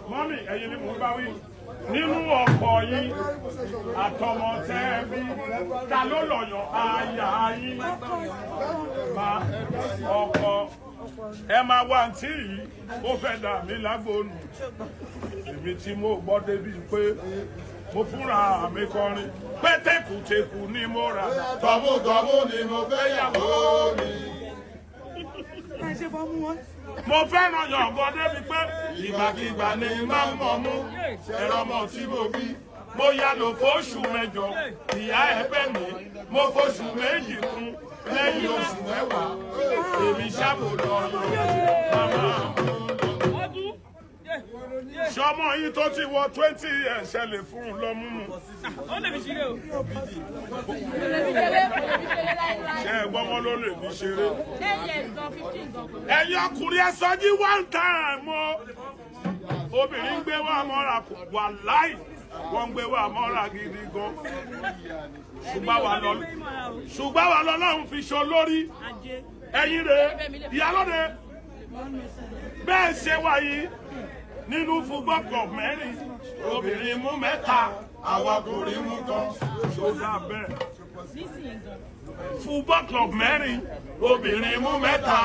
Mọ́mì, ẹ̀yin ni mo bá wí. Nínú ọkọ̀ yín, àtọmọ tẹ́bí, ta ló lọ̀yàn aya yín? Ọkọ, ẹ máa wá ntí yìí, ó fẹ́ dà mí lágbónú. Èmi tí mo gbọ́ débi pé mo fúnra mi kọrin pé tẹkùtẹkù ni mo rà tọmútọmú ni mo fẹ́ yàwó mi. Mo fẹ́ràn yọ̀ǹgọ́ débi pé ìgbàkigbà ni máa ń mọ̀ mú ẹ̀rọ ọmọ tí mo bí. Mo yá lò fóṣù mẹ́jọ, ìyá ẹ̀bẹ̀ mi, mo fóṣù méjì kún lẹ́yìn oṣù mẹ́wàá. Èmi ṣàbò lọ yọ màmá mi. Ṣọmọ yìí tó ti wọ 20 years ṣẹlẹ̀ fún un lọ mú mu. Ó lè fi ṣeré o. Ṣé ẹ̀gbọ́n wọn ló lè fi ṣeré? Ẹ̀yin ọkùnrin ẹ sọ jí one time o. Obìnrin gbé wá mọ́ra wà láì. Wọ́n ń gbé wá mọ́ra gidi gan. Ṣùgbọ́n wà lọ́lọ́run fi ṣo lórí. Ẹ̀yin rẹ̀ ìyálóde. Bẹ́ẹ̀ ṣe wà yìí. Nínú football club mẹ́rin, obìnrin mú mẹ́ta, àwọn ọkùnrin mú kan. Ṣọ́dá bẹ́ẹ̀. Football club mẹ́rin, obìnrin mú mẹ́ta,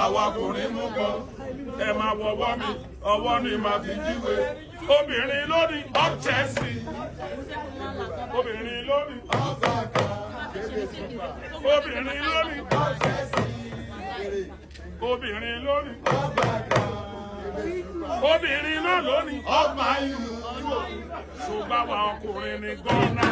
àwọn ọkùnrin mú kan. Ẹ máa wọ ọwọ́ mi, ọwọ́ ni màá fi jíwe. Obìnrin lórí up Chelsea. Obìnrin lórí up Saka. Obìnrin lórí up Chelsea. Obìnrin lórí up Saka. Obìnrin náà lónìí. Ọgbà yìí. Ṣùgbọ́n àwọn ọkùnrin ní Gánà.